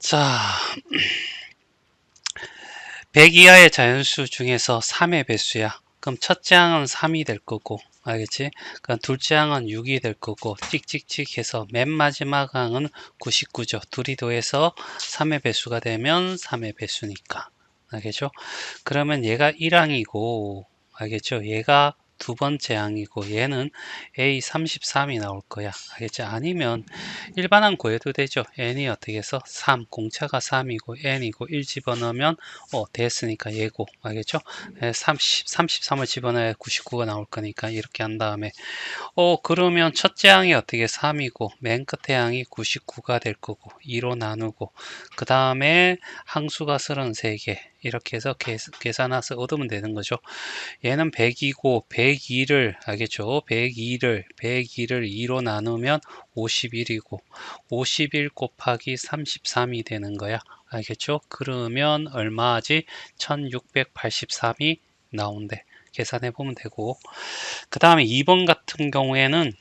자, 100 이하의 자연수 중에서 3의 배수야. 그럼 첫째 항은 3이 될 거고, 알겠지? 그럼 둘째 항은 6이 될 거고, 찍찍찍 해서 맨 마지막 항은 99죠. 둘이 더해서 3의 배수가 되면 3의 배수니까. 알겠죠? 그러면 얘가 1항이고, 알겠죠? 얘가 두 번째 항이고, 얘는 A33이 나올 거야. 알겠지? 아니면 일반항 구해도 되죠. n이 어떻게 해서 3, 공차가 3이고 n이고 1 집어넣으면 됐으니까 얘고, 알겠죠? 33을 집어넣어야 99가 나올 거니까 이렇게 한 다음에 그러면 첫째 항이 어떻게 3이고 맨 끝에 항이 99가 될 거고 2로 나누고 그 다음에 항수가 33개 이렇게 해서 계산해서 얻으면 되는 거죠. 얘는 100이고 102를 알겠죠? 102를 2로 나누면 51이고 51 곱하기 33이 되는 거야. 알겠죠? 그러면 얼마지? 1683이 나온대. 계산해 보면 되고 그 다음에 2번 같은 경우에는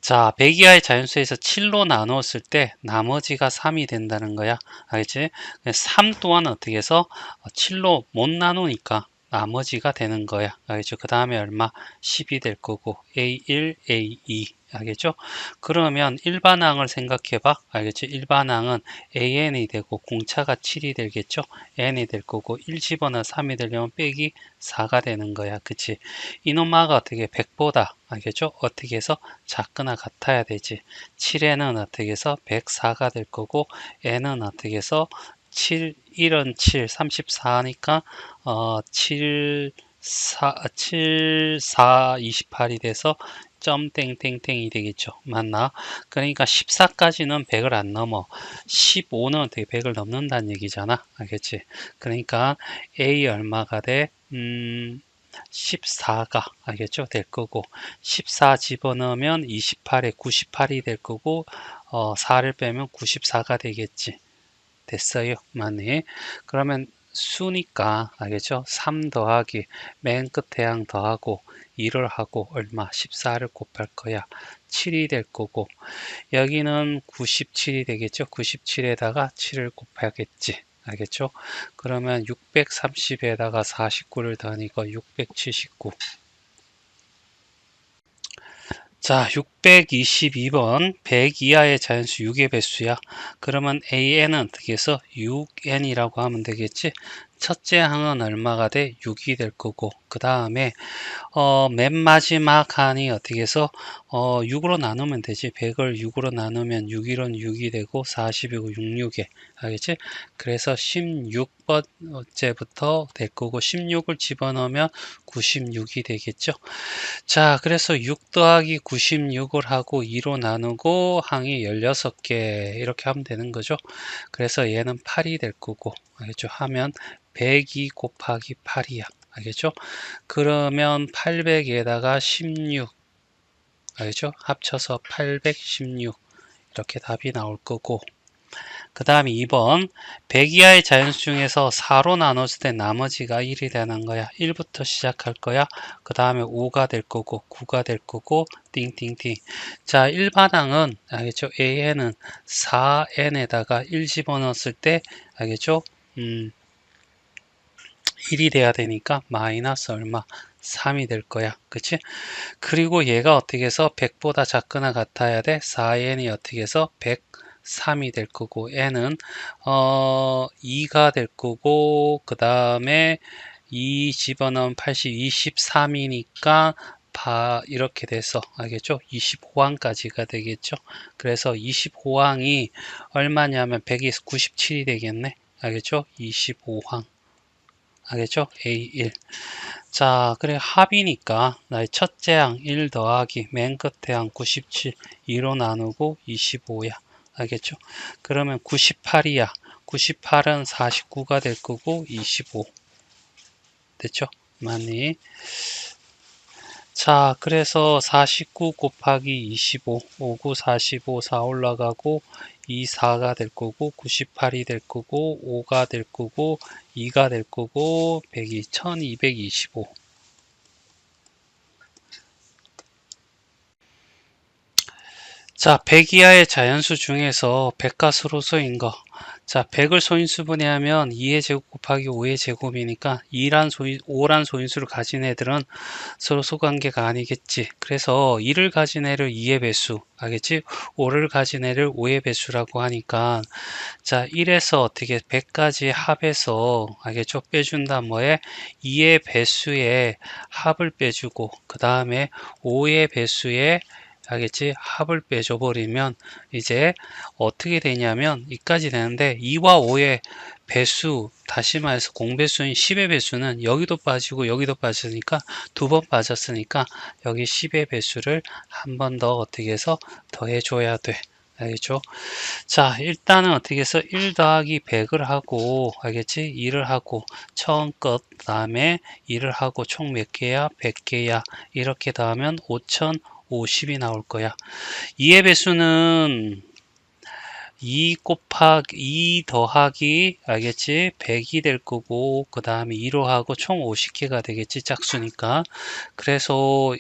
자, 100 이하의 자연수에서 7로 나누었을 때 나머지가 3이 된다는 거야. 알겠지? 3 또한 어떻게 해서 7로 못 나누니까 나머지가 되는 거야. 알겠죠? 그 다음에 얼마? 10이 될 거고 A1, A2 알겠죠? 그러면 일반항을 생각해 봐. 알겠죠? 일반항은 AN이 되고 공차가 7이 되겠죠? N이 될 거고 1 집어넣어 3이 되려면 빼기 4가 되는 거야. 그치? 이놈아가 어떻게 100보다 알겠죠? 어떻게 해서 작거나 같아야 되지. 7에는 어떻게 해서 104가 될 거고 n은 어떻게 해서 7, 1은 7, 34니까 7, 4, 7, 4, 28이 돼서 점 땡땡땡이 되겠죠. 맞나? 그러니까 14까지는 100을 안 넘어. 15는 어떻게 100을 넘는다는 얘기잖아. 알겠지? 그러니까 A 얼마가 돼? 14가 알겠죠? 될 거고 14 집어넣으면 28에 98이 될 거고 4를 빼면 94가 되겠지. 됐어요? 맞네. 그러면 수니까 알겠죠? 3 더하기 맨 끝에 항 더하고 2를 하고 얼마? 14를 곱할 거야. 7이 될 거고 여기는 97이 되겠죠? 97에다가 7을 곱하겠지. 알겠죠? 그러면 630에다가 49를 더하니까 679. 자, 622번 100 이하의 자연수 6의 배수야. 그러면 AN은 어떻게 해서 6N이라고 하면 되겠지? 첫째 항은 얼마가 돼? 6이 될 거고 그 다음에 맨 마지막 한이 어떻게 해서 6으로 나누면 되지. 100을 6으로 나누면 6 1은 6이 되고 40이고 66에 알겠지? 그래서 16번째부터 될 거고 16을 집어넣으면 96이 되겠죠. 자, 그래서 6 더하기 96을 하고 2로 나누고 항이 16개 이렇게 하면 되는 거죠. 그래서 얘는 8이 될 거고 알겠죠? 하면 102 곱하기 8이야. 알겠죠? 그러면 800에다가 16 알겠죠? 합쳐서 816 이렇게 답이 나올 거고 그 다음에 2번 100 이하의 자연수 중에서 4로 나눴을 때 나머지가 1이 되는 거야. 1부터 시작할 거야. 그 다음에 5가 될 거고 9가 될 거고 띵띵띵. 자, 일반항은 알겠죠? AN은 4N에다가 1 집어넣었을 때 알겠죠? 1이 돼야 되니까 마이너스 얼마? 3이 될 거야. 그치? 그리고 얘가 어떻게 해서 100보다 작거나 같아야 돼? 4n이 어떻게 해서 103이 될 거고 n은 2가 될 거고 그 다음에 2 집어넣으면 80, 23이니까 이렇게 돼서 알겠죠? 25항까지가 되겠죠? 그래서 25항이 얼마냐면 100이 97이 되겠네. 알겠죠? 25항. 알겠죠? A1. 자, 그래 합이니까 나의 첫째 항 1 더하기 맨 끝에 항 97 2로 나누고 25야. 알겠죠? 그러면 98이야. 98은 49가 될 거고 25. 됐죠? 맞니? 자, 그래서 49 곱하기 25, 59, 45, 4 올라가고 2, 4가 될 거고 98이 될 거고 5가 될 거고 2가 될 거고 100이 1225. 자, 100 이하의 자연수 중에서 100가수로서인 거. 자, 100을 소인수 분해하면 2의 제곱 곱하기 5의 제곱이니까 5란 소인수를 가진 애들은 서로 소관계가 아니겠지. 그래서 2를 가진 애를 2의 배수, 알겠지? 5를 가진 애를 5의 배수라고 하니까 자, 1에서 어떻게 100까지 합해서 알겠죠? 빼준다 뭐에 2의 배수의 합을 빼주고 그 다음에 5의 배수의 알겠지? 합을 빼줘 버리면 이제 어떻게 되냐면 이까지 되는데 2와 5의 배수 다시 말해서 공배수인 10의 배수는 여기도 빠지고 여기도 빠지니까 두 번 빠졌으니까 여기 10의 배수를 한 번 더 어떻게 해서 더해 줘야 돼. 알겠죠? 자, 일단은 어떻게 해서 1 더하기 100을 하고, 알겠지? 2를 하고, 처음 것, 그 다음에 2를 하고, 총 몇 개야? 100개야. 이렇게 더하면 5050이 나올 거야. 2의 배수는 2 더하기, 알겠지? 100이 될 거고, 그 다음에 2로 하고, 총 50개가 되겠지? 짝수니까. 그래서,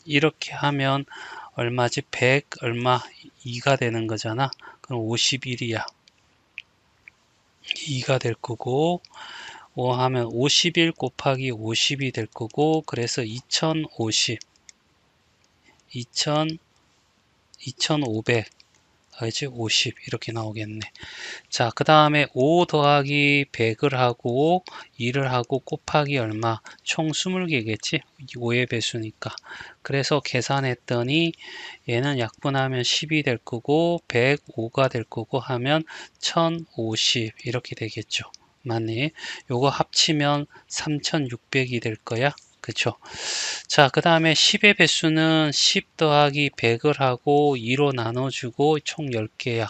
이렇게 하면, 얼마지? 100 얼마? 2가 되는 거잖아. 그럼 51이야. 2가 될 거고 5 하면 51 곱하기 50이 될 거고 그래서 2050 2500 알지? 50 이렇게 나오겠네. 자, 그 다음에 5 더하기 100을 하고 2를 하고 곱하기 얼마? 총 20개겠지? 5의 배수니까. 그래서 계산했더니 얘는 약분하면 10이 될 거고 105가 될 거고 하면 1050 이렇게 되겠죠. 맞니? 요거 합치면 3600이 될 거야. 그쵸? 자, 그 다음에 10의 배수는 10 더하기 100을 하고 2로 나눠주고 총 10개야.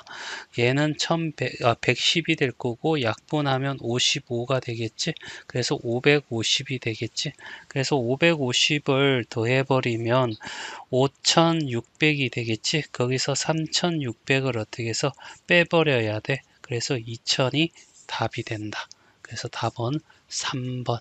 얘는 110이 될 거고 약분하면 55가 되겠지. 그래서 550이 되겠지. 그래서 550을 더해버리면 5600이 되겠지. 거기서 3600을 어떻게 해서 빼버려야 돼. 그래서 2000이 답이 된다. 그래서 답은 3번.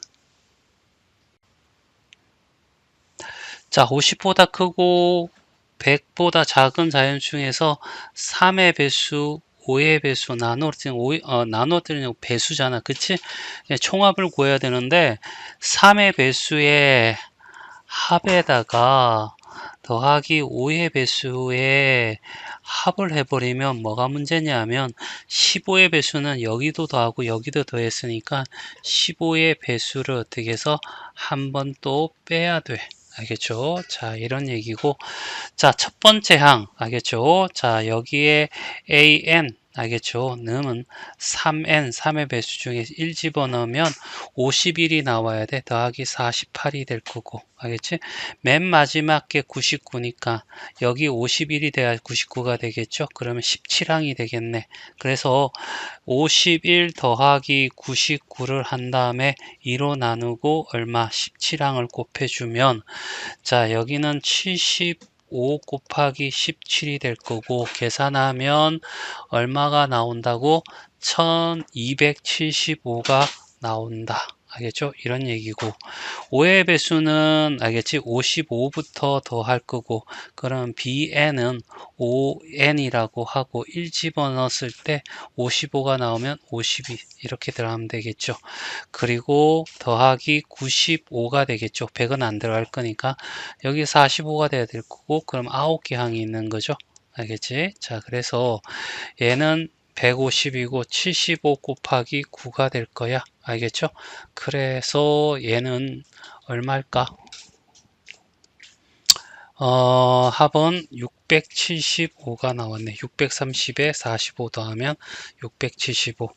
자, 50보다 크고 100보다 작은 자연 중에서 3의 배수, 5의 배수 나누어뜨리는 배수잖아. 그치? 총합을 구해야 되는데 3의 배수의 합에다가 더하기 5의 배수에 합을 해버리면 뭐가 문제냐면 15의 배수는 여기도 더하고 여기도 더했으니까 15의 배수를 어떻게 해서 한 번 또 빼야 돼. 알겠죠? 자, 이런 얘기고. 자, 첫 번째 항. 알겠죠? 자, 여기에 an. 알겠죠? 는은 3n, 3의 배수 중에 1 집어넣으면 51이 나와야 돼. 더하기 48이 될 거고. 알겠지? 맨 마지막 게 99니까 여기 51이 돼야 99가 되겠죠? 그러면 17항이 되겠네. 그래서 51 더하기 99를 한 다음에 2로 나누고 얼마? 17항을 곱해주면 자, 여기는 75 곱하기 17이 될 거고 계산하면 얼마가 나온다고? 1275가 나온다. 알겠죠? 이런 얘기고 5의 배수는 알겠지? 55부터 더할 거고 그럼 bn은 5n이라고 하고 1 집어넣었을 때 55가 나오면 52 이렇게 들어가면 되겠죠. 그리고 더하기 95가 되겠죠. 100은 안 들어갈 거니까 여기 45가 돼야 될 거고 그럼 9개 항이 있는 거죠. 알겠지? 자, 그래서 얘는 150이고 75 곱하기 9가 될 거야. 알겠죠? 그래서 얘는 얼마일까? 합은 675가 나왔네. 630에 45 더하면 675.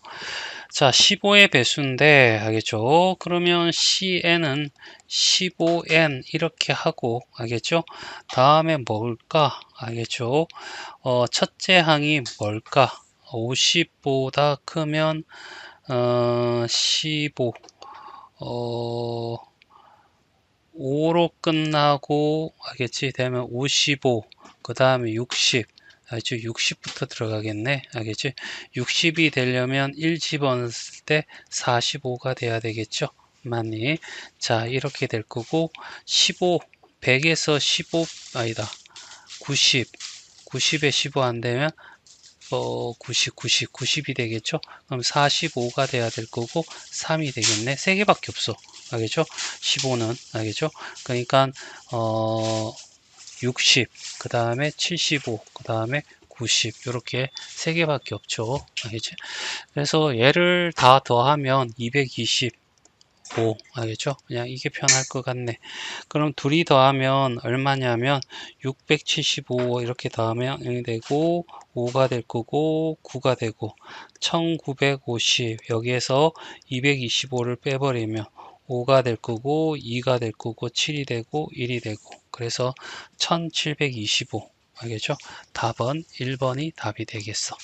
자, 15의 배수인데, 알겠죠? 그러면 CN은 15N 이렇게 하고, 알겠죠? 다음에 뭘까? 알겠죠? 첫째 항이 뭘까? 50보다 크면, 15, 5로 끝나고 알겠지? 되면 55, 그 다음에 60, 알겠지? 60부터 들어가겠네. 알겠지? 60이 되려면 1 집어넣었을 때 45가 돼야 되겠죠? 맞니? 자, 이렇게 될 거고 15, 100에서 15 아니다. 90, 90에 15 안 되면 90이 되겠죠? 그럼 45가 돼야 될 거고 3이 되겠네. 3개밖에 없어. 알겠죠? 15는 알겠죠? 그러니까 60, 그 다음에 75, 그 다음에 90 이렇게 3개밖에 없죠. 알겠지? 그래서 얘를 다 더하면 225 알겠죠? 그냥 이게 편할 것 같네. 그럼 둘이 더하면 얼마냐면 675 이렇게 더하면 0이 되고 5가 될 거고 9가 되고 1950 여기에서 225를 빼버리면 5가 될 거고 2가 될 거고 7이 되고 1이 되고 그래서 1725 알겠죠? 답은 1번이 답이 되겠어.